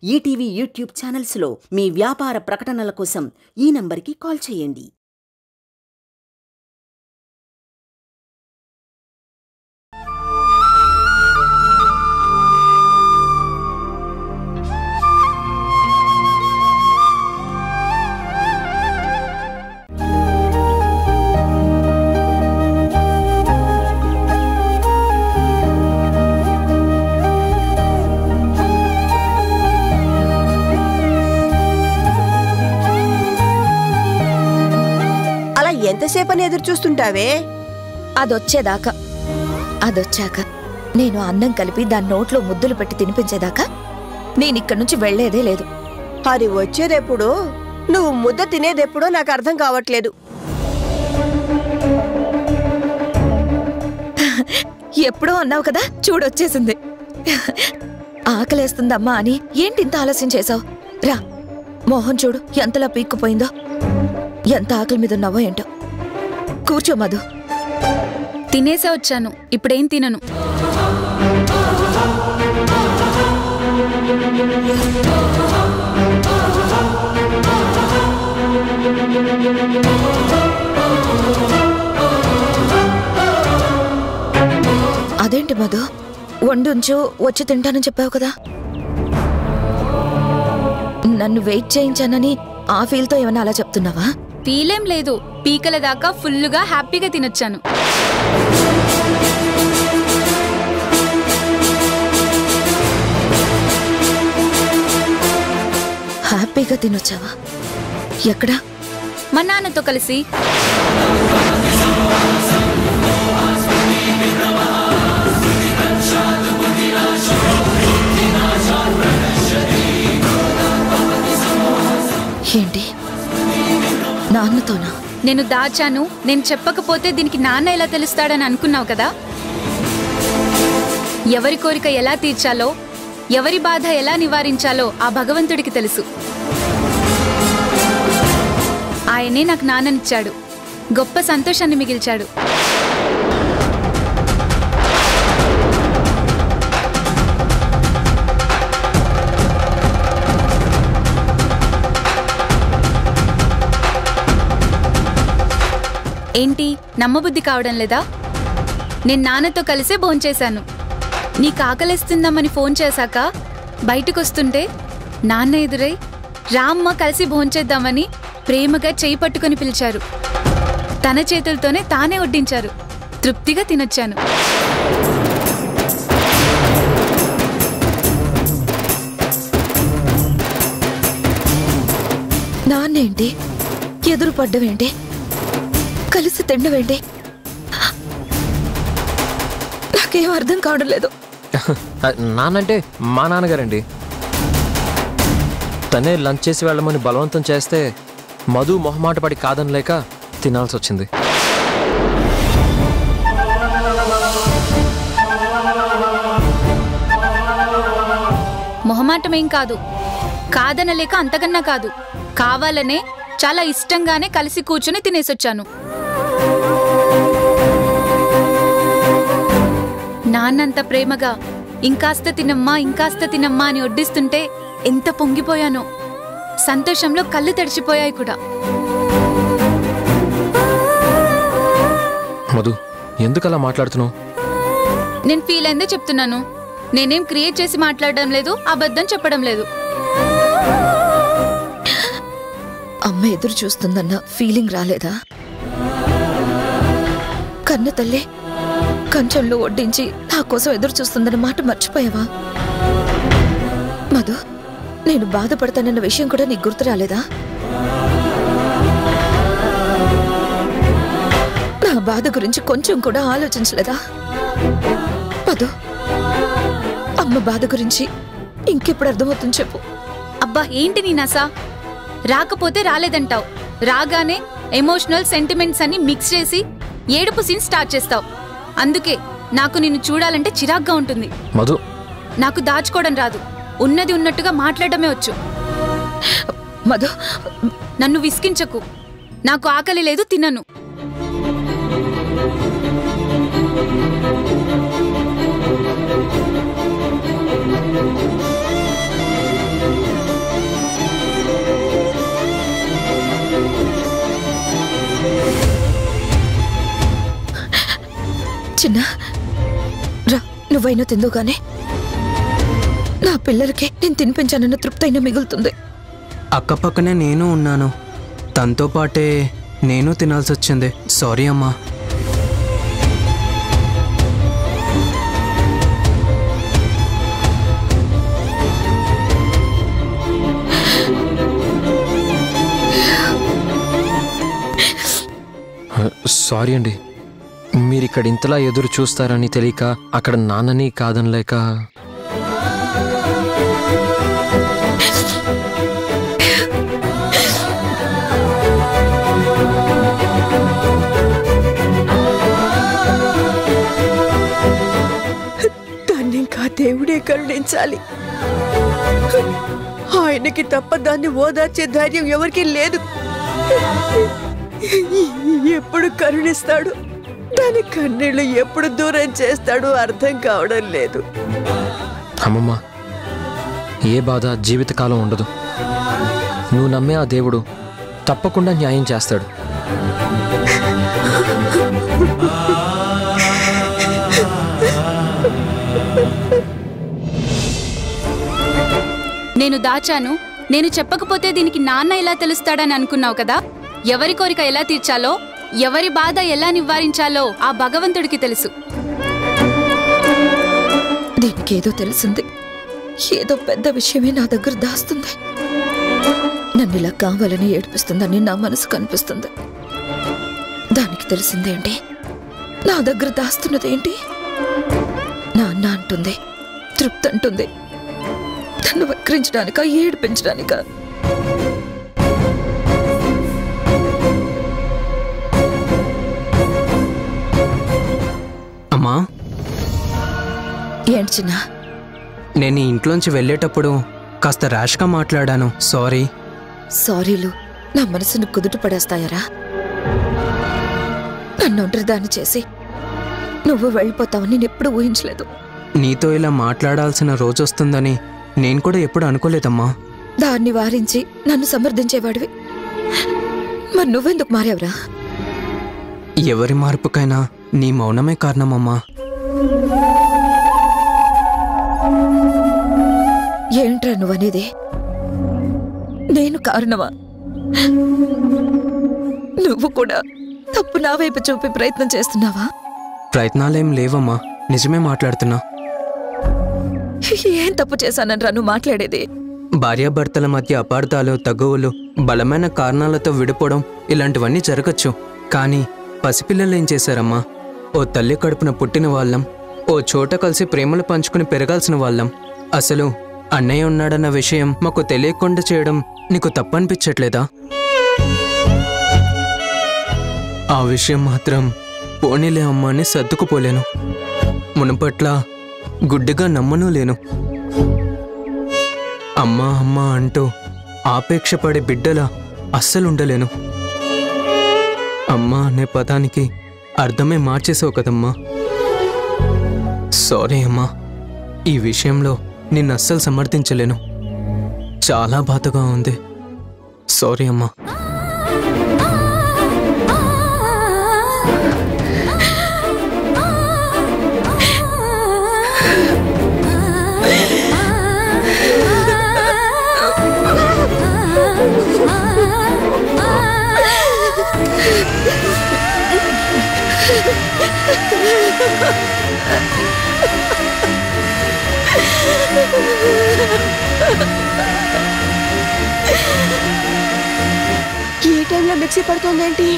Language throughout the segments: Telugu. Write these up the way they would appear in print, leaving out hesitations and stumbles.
ఈటీవీ యూట్యూబ్ ఛానల్స్లో మీ వ్యాపార ప్రకటనల కోసం ఈ నంబర్కి కాల్ చేయండి. ఎంతసేపని ఎదురు చూస్తుంటావే? అదొచ్చాక నేను అన్నం కలిపి దాని నోట్లో ముద్దులు పెట్టి తినిపించేదాకా నేనిక్కడి నుంచి వెళ్లేదే లేదు. అది వచ్చేదెప్పుడు, నువ్వు ముద్ద తినేదెప్పుడో నాకు అర్థం కావట్లేదు. ఎప్పుడో అన్నావు కదా, చూడొచ్చేసింది. ఆకలేస్తుందమ్మా అని ఏంటి ఇంత ఆలస్యం చేసావు? రా, మోహన్ చూడు ఎంతలా పీక్కుపోయిందో. ఎంత ఆకలి మీద ఉన్నావో ఏంటో. కూర్చో మధు. తినేసే వచ్చాను, ఇప్పుడేం తినను. అదేంటి మధు, వండుంచు వచ్చి తింటానని చెప్పావు కదా. నన్ను వెయిట్ చేయించానని ఆ ఫీల్తో ఏమన్నా అలా చెప్తున్నావా? ఫీలేం లేదు, పీకల దాకా ఫుల్లుగా హ్యాపీగా తినొచ్చాను. హ్యాపీగా తినొచ్చావా? ఎక్కడా? మా నాన్నతో కలిసి. ఏంటి, నాన్నతోనా? నేను దాచాను, నేను చెప్పకపోతే దీనికి నాన్న ఎలా తెలుస్తాడని అనుకున్నావు కదా. ఎవరి కోరిక ఎలా తీర్చాలో, ఎవరి బాధ ఎలా నివారించాలో ఆ భగవంతుడికి తెలుసు. ఆయనే నాకు నాన్ననిచ్చాడు, గొప్ప సంతోషాన్ని మిగిల్చాడు. ఏంటి, నమ్మబుద్ధి కావడం లేదా? నేను నాన్నతో కలిసే భోంచేశాను. నీకు ఆకలిస్తుందామని ఫోన్ చేశాక బయటకొస్తుంటే నాన్న ఎదురై రామ్మ కలిసి భోంచేద్దామని ప్రేమగా చేయి పట్టుకొని పిలిచారు. తన చేతులతోనే తానే వడ్డించారు. తృప్తిగా తినొచ్చాను. నాన్నేంటి, ఎదురు పడ్డవేంటి, కలిసి తిండవేంటి? నాకేం అర్థం కావడం లేదు. నాన్నంటే మా నాన్నగారండి. తనే లంచ్ చేసి వెళ్ళమని బలవంతం చేస్తే మధు మొహమాట పడి కాదనలేక తినాల్సి వచ్చింది. మొహమాటమేం కాదు, కాదనలేక అంతకన్నా కాదు, కావాలనే చాలా ఇష్టంగానే కలిసి కూర్చొని తినేసొచ్చాను. నాన్నంత ప్రేమగా ఇంకాస్త తినమ్మా ఇంకాస్త తినమ్మా అని వడ్డిస్తుంటే ఎంత పొంగిపోయానో. సంతోషంలో కళ్ళు తడిచిపోయాయి కూడా. మధు, ఎందుకలా మాట్లాడుతున్నావు? నేను ఫీల్ అయిందే చెప్తున్నాను. నేనేం క్రియేట్ చేసి మాట్లాడడం లేదు, అబద్ధం చెప్పడం లేదు. అమ్మ ఎదురు చూస్తుందన్న ఫీలింగ్ రాలేదా? కన్న తల్లి కంచంలో వడ్డించి నా కోసం ఎదురు చూస్తుందన్న మాట మర్చిపోయావా? మధు, నేను బాధపడతానన్న విషయం కూడా నీకు గుర్తు రాలేదా? నా బాధ గురించి కొంచెం కూడా ఆలోచించలేదా? మధు, అమ్మ బాధ గురించి ఇంకెప్పుడు అర్థమవుతుంది చెప్పు. అబ్బా, ఏంటి నీ నసా? రాకపోతే రాలేదంటావు, రాగానే ఎమోషనల్ సెంటిమెంట్స్ అన్ని మిక్స్ చేసి ఏడుపు సీన్ స్టార్ట్ చేస్తావు. అందుకే నాకు నిన్ను చూడాలంటే చిరాగ్గా ఉంటుంది. మధు, నాకు దాచుకోవడం రాదు, ఉన్నది ఉన్నట్టుగా మాట్లాడమే వచ్చు. మధు, నన్ను విసిగించకు. నాకు ఆకలి లేదు, తినను. చిన్న రా, నువ్వైనా తిందుగానే. నా పిల్లలకి నేను తినిపించానన్న తృప్తి అయినా మిగులుతుంది. అక్కపక్కనే నేను ఉన్నాను, తనతో పాటే నేను తినాల్సి వచ్చింది. సారీ అమ్మా. సారీ అండి, మీరు ఇక్కడ ఇంతలా ఎదురు చూస్తారని తెలియక అక్కడ నాన్నని కాదనలేక. దాన్ని ఇంకా దేవుడే కరుణించాలి. ఆయనకి తప్ప దాన్ని ఓదార్చే ధైర్యం ఎవరికీ లేదు. ఎప్పుడు కరుణిస్తాడు, దాని కన్నీళ్లు ఎప్పుడు దూరం చేస్తాడు అర్థం కావడం లేదు. అమ్మమ్మ, ఏ బాధ జీవితకాలం ఉండదు. నువ్వు నమ్మే ఆ దేవుడు తప్పకుండా న్యాయం చేస్తాడు. నేను దాచాను, నేను చెప్పకపోతే దీనికి నాన్న ఎలా తెలుస్తాడని అనుకున్నావు కదా. ఎవరి కోరిక ఎలా తీర్చాలో, ఎవరి బాధ ఎలా నివారించాలో ఆ భగవంతుడికి తెలుసు. దీనికేదో తెలిసింది. ఏదో పెద్ద విషయమే నా దగ్గర దాస్తుంది. నన్ను ఇలా కావాలని ఏడిపిస్తుందని నా మనసు కనిపిస్తుంది. దానికి తెలిసిందేంటి? నా దగ్గర దాస్తున్నదేంటి? నాన్న అంటుంది, తృప్తి అంటుంది. నన్ను వక్రించడానికా, ఏడిపించడానికా? అమ్మా, ఏంటి చిన్న? నేను ఈ ఇంట్లోంచి వెళ్ళేటప్పుడు కాస్త ర్యాష్గా మాట్లాడాను. సారీ. సారీలు నా మనసును కుదుట పడేస్తాయరా? నన్ను ఒంటరిదాన్ని చేసి నువ్వు వెళ్ళిపోతావని నేనెప్పుడు ఊహించలేదు. నీతో ఇలా మాట్లాడాల్సిన రోజు వస్తుందని నేను కూడా ఎప్పుడు అనుకోలేదమ్మా. దాన్ని వారించి నన్ను సమర్థించేవాడివి. మరి నువ్వెందుకు మారావురా? ఎవరి మార్పుకైనా నీ మౌనమే కారణమమ్మా. ఏంట్రా నువ్వనేది? నేను కారణమా? నువ్వు కూడా తప్పు నా వైపు చూపే ప్రయత్నం చేస్తున్నావా? ప్రయత్నాలేం లేవమ్మా, నిజమే మాట్లాడుతున్నా. ఏం తప్పు చేశానని నువ్వు మాట్లాడేది? భార్యాభర్తల మధ్య అపార్థాలు, తగువులు, బలమైన కారణాలతో విడిపోవడం ఇలాంటివన్నీ జరగచ్చు. కానీ పసిపిల్లలు ఏం చేశారమ్మా? ఓ తల్లి కడుపున పుట్టిన వాళ్ళం, ఓ చోట కలిసి ప్రేమలు పంచుకుని పెరగాల్సిన వాళ్ళం. అసలు అన్నయ్య ఉన్నాడన్న విషయం మాకు తెలియకుండా చేయడం నీకు తప్పనిపించట్లేదా? ఆ విషయం మాత్రం పోనీలే అమ్మా అని సర్దుకుపోలేను. మునుపట్ల గుడ్డిగా నమ్మనూ లేను. అమ్మా అమ్మా అంటూ ఆపేక్ష పడే బిడ్డలా అస్సలుండలేను. అమ్మా అనే పదానికి అర్థమే మార్చేసావు కదమ్మా. సారీ అమ్మా, ఈ విషయంలో నిన్ను అస్సలు సమర్థించలేను. చాలా బాధగా ఉంది. సారీ అమ్మా. ఈ టైంలో మిక్సీ పడుతోందేంటి?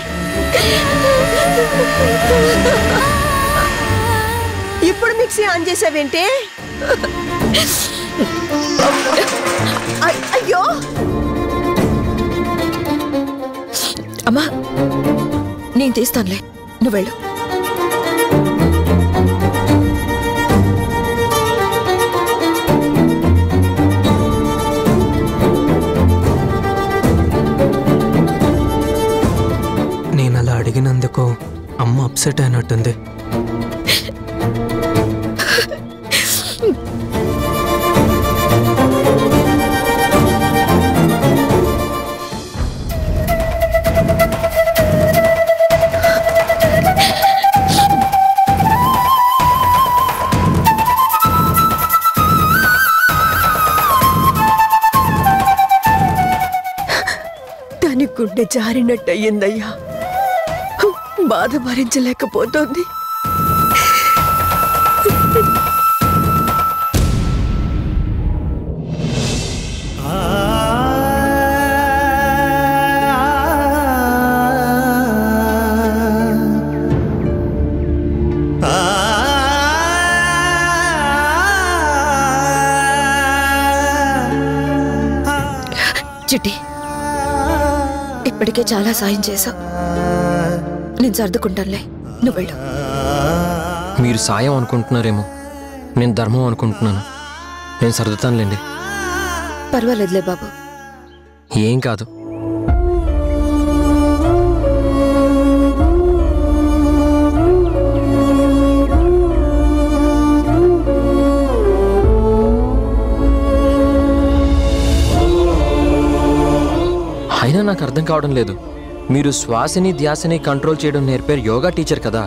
ఇప్పుడు మిక్సీ ఆన్ చేసావేంటి? అయ్యో అమ్మా, నేను తీస్తానులే, నువ్వు వెళ్ళు. నేను అలా అడిగినందుకు అమ్మ అప్సెట్ అయినట్టుంది. గుండె జారినట్టయిందయ్యా. బాధ భరించలేకపోతోంది. చిట్టి, ఇప్పటికే చాలా సాయం చేశావు. నేను సర్దుకుంటానులే, నువ్వు వెళ్ళు. మీరు సాయం అనుకుంటున్నారేమో, నేను ధర్మం అనుకుంటున్నాను. నేను సర్దుతానులేండి. పర్వాలేదులే బాబు. ఏం కాదు. అయినా నాకు అర్థం కావడం లేదు. మీరు శ్వాసని ధ్యాసని కంట్రోల్ చేయడం నేర్పారు యోగా టీచర్ కదా,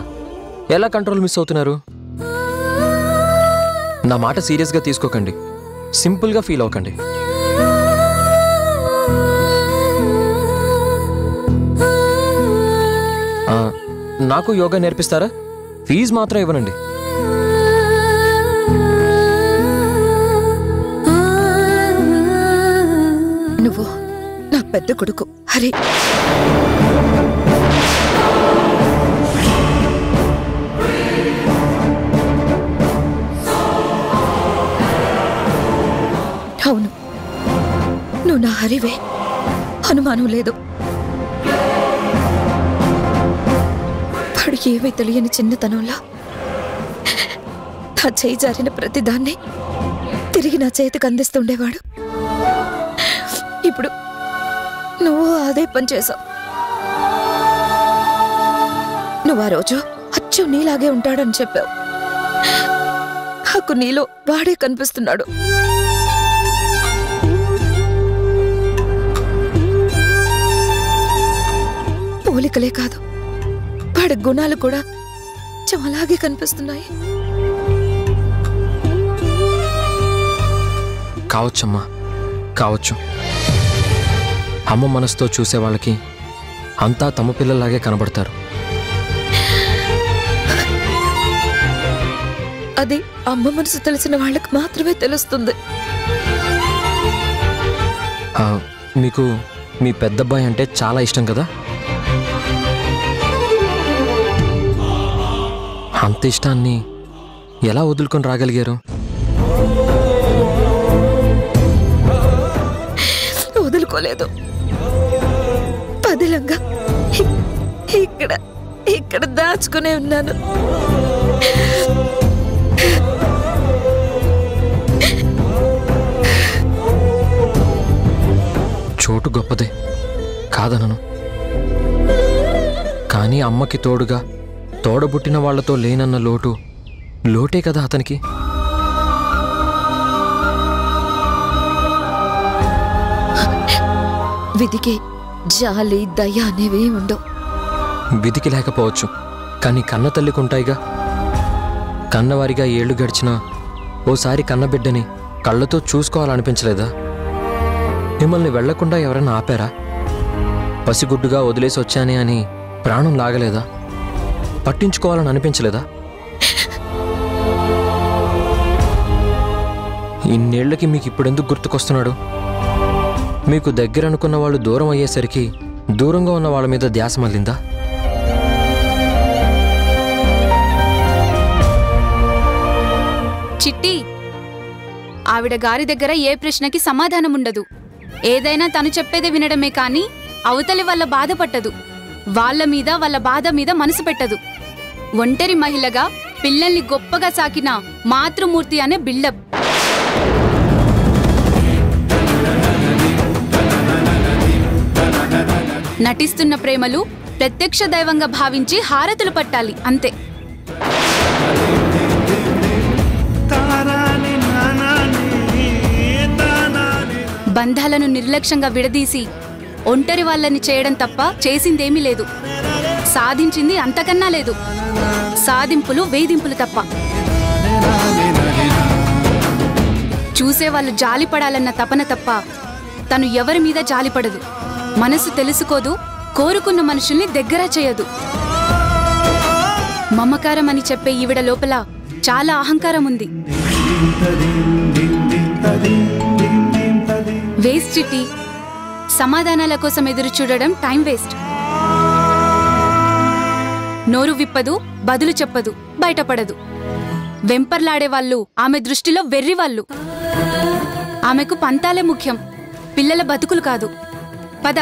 ఎలా కంట్రోల్ మిస్ అవుతున్నారు? నా మాట సీరియస్గా తీసుకోకండి, సింపుల్గా ఫీల్ అవ్వకండి. నాకు యోగా నేర్పిస్తారా? ఫీజు మాత్రం ఇవ్వనండి. నువ్వు నా పెద్ద కొడుకు హరి. అవును, నువ్వు నా హరివే, అనుమానం లేదు. వాడు ఏమీ తెలియని చిన్నతనంలో నా చేయి జారిన ప్రతిదాన్ని తిరిగి నా చేతికి అందిస్తుండేవాడు. ఇప్పుడు నువ్వు అదే పని చేసావు. నువ్వు ఆ రోజు అచ్చు నీలాగే ఉంటాడని చెప్పావు. నాకు నీలో వాడే కనిపిస్తున్నాడు. పోలికలే కాదు, వాడి గుణాలు కూడా అలాగే కనిపిస్తున్నాయి. కావచ్చమ్మా, కావచ్చు. అమ్మ మనసుతో చూసే వాళ్ళకి అంతా తమ పిల్లలాగే కనబడతారు. అది అమ్మ మనసు తెలిసిన వాళ్ళకి మాత్రమే తెలుస్తుంది. మీకు మీ పెద్దబ్బాయి అంటే చాలా ఇష్టం కదా? అంత ఇష్టాన్ని ఎలా వదులుకొని రాగలిగారు? వదులుకోలేదు. పదిలంగా ఇక్కడ ఇక్కడ దాచుకునే ఉన్నాను. చోటు గొప్పదే కాదనను, కానీ అమ్మకి తోడుగా తోడబుట్టిన వాళ్లతో లేనన్న లోటే కదా అతనికి. విధికి జాలి దయ అనేవి ఉండవు. విధికి లేకపోవచ్చు, కానీ కన్న తల్లికి ఉంటాయిగా. కన్నవారిగా ఏళ్లు గడిచినా ఓసారి కన్నబిడ్డని కళ్ళతో చూసుకోవాలనిపించలేదా? మిమ్మల్ని వెళ్లకుండా ఎవరైనా ఆపారా? పసిగుడ్డుగా వదిలేసి వచ్చానే అని ప్రాణం లాగలేదా? పట్టించుకోవాలని అనిపించలేదా? ఇన్నేళ్లకి మీకు ఇప్పుడెందుకు గుర్తుకొస్తున్నాడు? మీకు దగ్గర అనుకున్న వాళ్ళు దూరం అయ్యేసరికి దూరంగా ఉన్న వాళ్ళ మీద ధ్యాస మళ్ళిందా? చిట్టి, ఆవిడ గారి దగ్గర ఏ ప్రశ్నకి సమాధానం ఉండదు. ఏదైనా తను చెప్పేదే వినడమే కానీ అవతలి వాళ్ళ బాధపట్టదు. వాళ్ళ మీద వాళ్ళ బాధ మీద మనసు పెట్టదు. ఒంటరి మహిళగా పిల్లల్ని గొప్పగా సాకిన మాతృమూర్తి అనే బిల్డప్. నటిస్తున్న ప్రేమలు ప్రత్యక్ష దైవంగా భావించి హారతులు పట్టాలి అంతే. బంధాలను నిర్లక్ష్యంగా విడదీసి ఒంటరి వాళ్ళని చేయడం తప్ప చేసిందేమీ లేదు. సాధించింది అంతకన్నా లేదు. సాధింపులు వేధింపులు తప్ప. చూసేవాళ్ళు జాలిపడాలన్న తపన తప్ప తను ఎవరి మీద జాలిపడదు. మనసు తెలుసుకోదు, కోరుకున్న మనుషుల్ని దగ్గర చేయదు. మమకారం అని చెప్పే ఈవిడ లోపల చాలా అహంకారం ఉంది. వేస్ట్ చిట్టి. సమాధానాల కోసం ఎదురు చూడడం టైం వేస్ట్. నోరు విప్పదు, బదులు చెప్పదు, బయటపడదు. వెంపర్లాడే వాళ్ళు ఆమె దృష్టిలో వెర్రివాళ్ళు. ఆమెకు పంతాలే ముఖ్యం, పిల్లల బతుకులు కాదు. పద.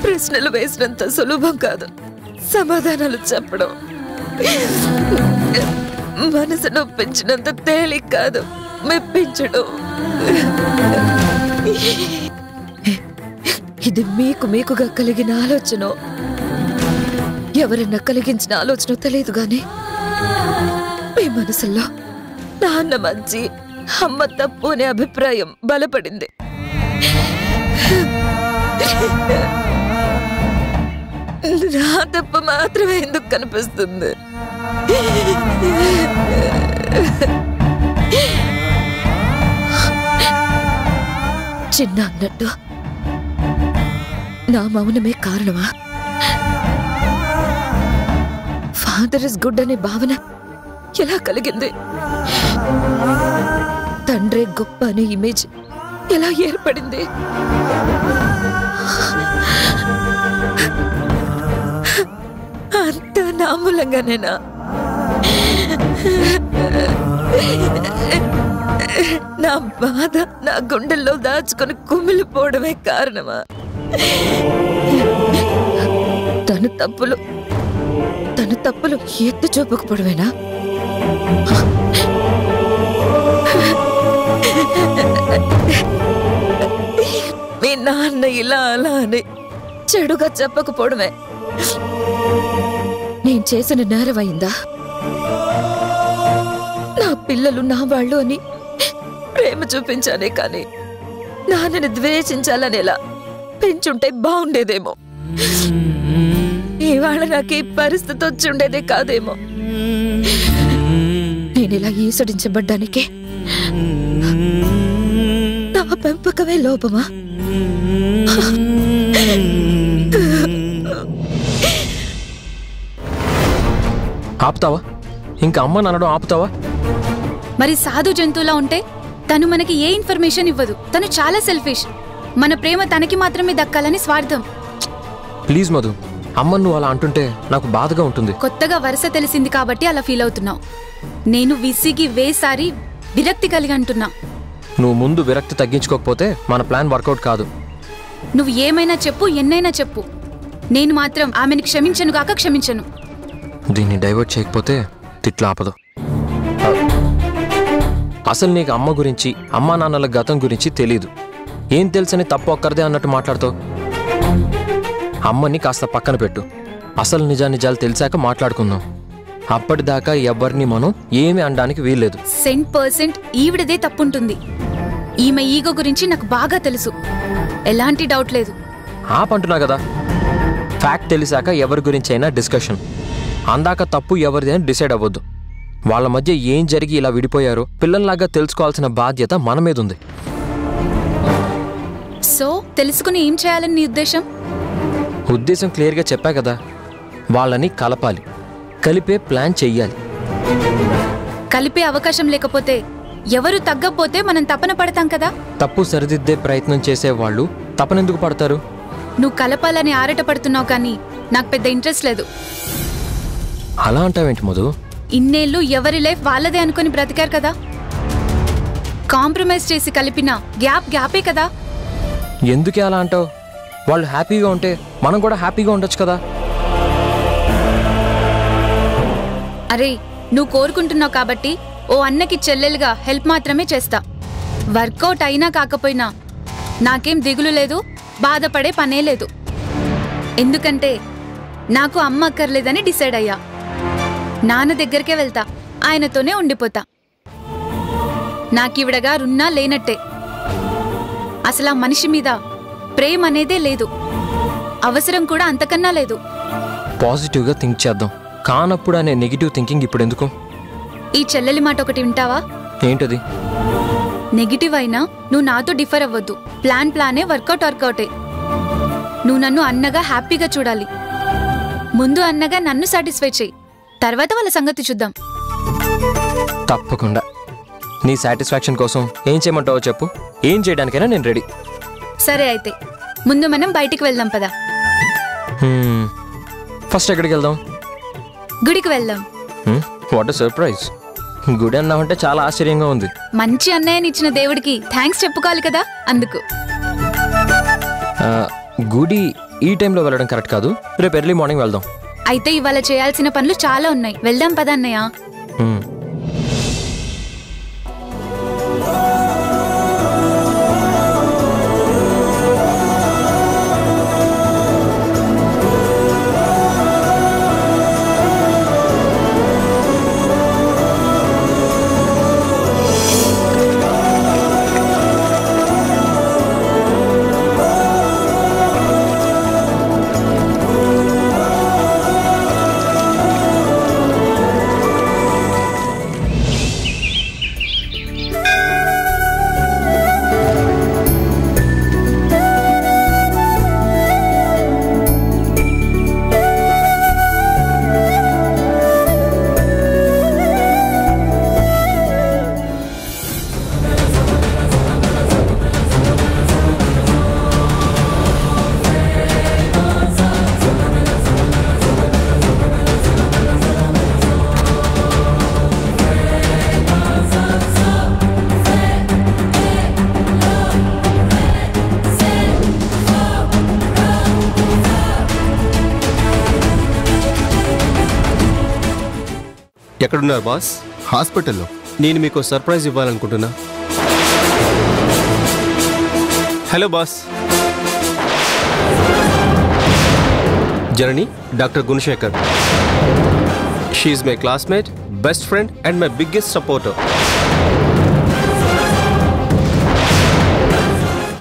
ప్రశ్నలు వేసినంత సులభం కాదు సమాధానాలు చెప్పడం. మనసు నొప్పించినంత తేలిక కాదు మెప్పించడం. ఇది మీకుగా కలిగిన ఆలోచన, ఎవరన్నా కలిగించిన ఆలోచన తెలియదు గాని మీ మనసులో నాన్న మంచి, అమ్మ తప్పు అనే అభిప్రాయం బలపడింది. నా తప్పు మాత్రమే ఎందుకు కనిపిస్తుంది? చిన్న అన్నట్టు నా మౌనమే కారణమా? ఫాదర్ ఇస్ గుడ్ అనే భావన ఎలా కలిగింది? తండ్రే గొప్ప అనే ఇమేజ్ ఎలా ఏర్పడింది? అంతా నా మూలంగానేనా? నా బాధ నా గుండెల్లో దాచుకొని కుమిలిపోవడమే కారణమా? తన తప్పులు ఎత్తి చూపకపోవడమేనా? మీ నాన్న ఇలా అలా అని చెడుగా చెప్పకపోవడమే నేను చేసిన నేరమైందా? నా పిల్లలు నా వాళ్ళు అని ప్రేమ చూపించానే కానీ నాన్నని ద్వేషించాలనేలా పెంచుంటే బాగుండేదేమో. ఇవాళ నాకు ఈ పరిస్థితి వచ్చి ఉండేదే కాదేమో. నేనిలా ఈసడించబడ్డానికి నా పెంపకమే లోపమా? ఆపుతావా? ఇంకా అమ్మ అనడం ఆపుతావా? మరి సాధు జంతువులా ఉంటే తను మనకి ఏ ఇన్ఫర్మేషన్ ఇవ్వదు. తను చాలా సెల్ఫిష్. మన ప్రేమ తనకి మాత్రమే దక్కాలని స్వార్థం. ప్లీజ్ మధు, అమ్మ నువ్వు అలా అంటుంటే నాకు బాధగా ఉంటుంది. కొత్తగా వరుస తెలిసింది కాబట్టి అలా ఫీల్ అవుతున్నావు. నేను విసిగి వేసారి విరక్తి కలిగి అంటున్నా. నువ్వు ముందు విరక్తి తగ్గించుకోకపోతే మన ప్లాన్ వర్కౌట్ కాదు. నువ్వు ఏమైనా చెప్పు, ఎన్నైనా చెప్పు, నేను మాత్రం ఆమెను క్షమించను గాక క్షమించను. దీన్ని డైవర్ట్ చేయకపోతే తిట్లు ఆపదు. అసలు నీకు అమ్మ గురించి, అమ్మా నాన్నల గతం గురించి తెలీదు. ఏం తెలుసని తప్పు ఒక్కరిదే అన్నట్టు మాట్లాడుతావు. అమ్మని కాస్త పక్కన పెట్టు. అసలు నిజాలు తెలిసాక మాట్లాడుకుందాం. అప్పటిదాకా ఎవరిని మనం ఏమి అనడానికి వీల్లేదు. 100% ఈవిడదే తప్పుంటుంది. ఈమె ఈగో గురించి నాకు బాగా తెలుసు, ఎలాంటి డౌట్ లేదు. ఆపంటున్నా కదా. ఫ్యాక్ట్ తెలిసాక ఎవరి గురించి అయినా డిస్కషన్. అందాక తప్పు ఎవరిది అని డిసైడ్ అవ్వద్దు. వాళ్ళ మధ్య ఏం జరిగి ఇలా విడిపోయారో పిల్లల్లాగా తెలుసుకోవాల్సిన బాధ్యత మన మీద ఉంది. సో తెలుసుకుని ఏం చేయాలని నీ ఉద్దేశం? ఉద్దేశం క్లియర్గా చెప్పా కదా. వాళ్ళని కలపాలి, కలిపే ప్లాన్ చెయ్యాలి. కలిపే అవకాశం లేకపోతే, ఎవరు తగ్గపోతే మనం తపన పడతాం కదా. తప్పు సరిదిద్దే ప్రయత్నం చేసేవాళ్ళు తపనెందుకు పడతారు? నువ్వు కలపాలని ఆరాట పడుతున్నావు కానీ నాకు పెద్ద ఇంట్రెస్ట్ లేదు. అలా అంటావేంటి మధు? ఇన్నేళ్ళు ఎవరి లైఫ్ వాళ్ళదే అనుకుని బ్రతికారు కదా. కాంప్రమైజ్ చేసి కలిపిన గ్యాపే కదా. ఎందుకే అలా అంటావు? వాళ్ళు హ్యాపీగా ఉంటే మనం కూడా హ్యాపీగా ఉండొచ్చు కదా. అరే, నువ్వు కోరుకుంటున్నావు కాబట్టి ఓ అన్నకి చెల్లెలుగా హెల్ప్ మాత్రమే చేస్తా. వర్కౌట్ అయినా కాకపోయినా నాకేం దిగులు లేదు, బాధపడే పనే లేదు. ఎందుకంటే నాకు అమ్మ అక్కర్లేదని డిసైడ్ అయ్యా. నాన్న దగ్గరికే వెళ్తా, ఆయనతోనే ఉండిపోతా. నాకివిడగా రున్నా లేనట్టే. అసలు ఆ మనిషి మీద ప్రేమ అనేదే లేదు. అవసరం కూడా అంతకన్నా లేదు. పాజిటివ్గా థింక్ చేద్దాం. కానప్పుడు అనే నెగిటివ్ థింకింగ్ ఇప్పుడు ఎందుకు? ఈ చెల్లెలి మాట ఒకటి వింటావా? ఏంటది? నెగిటివ్ అయినా నువ్వు నాతో డిఫర్ అవ్వద్దు. ప్లానే వర్కౌటే. నువ్వు నన్ను అన్నగా హ్యాపీగా చూడాలి. ముందు అన్నగా నన్ను సాటిస్ఫై చేయి, తర్వాత వాళ్ళ సంగతి చూద్దాం. తప్పకుండా. నీ సాటిస్ఫాక్షన్ కోసం ఏం చేయమంటావో చెప్పు. ఏం చేయడానికైనా నేను రెడీ. సరే అయితే ముందు మనం బయటికి వెళ్దాం పదా. ఫస్ట్ ఎక్కడికి వెళ్దాం? గుడికి వెళ్దాం. What a surprise. గుడి అన్నావంటే చాలా ఆశ్చర్యంగా ఉంది. మంచి అన్నయ్యని ఇచ్చిన దేవుడికి థ్యాంక్స్ చెప్పుకోవాలి కదా, అందుకు. గుడి ఈ టైంలో వెళ్ళడం కరెక్ట్ కాదు. రేపు ఎర్లీ మార్నింగ్ వెళ్దాం. అయితే ఇవాళ చేయాల్సిన పనులు చాలా ఉన్నాయి. వెళ్దాం పదా అన్నయ్య. ఎక్కడున్నారు బాస్? హాస్పిటల్లో. నేను మీకు సర్ప్రైజ్ ఇవ్వాలనుకుంటున్నా. Hello boss. Janani, doctor Gunasekhar. She's my classmate, best friend and my biggest supporter.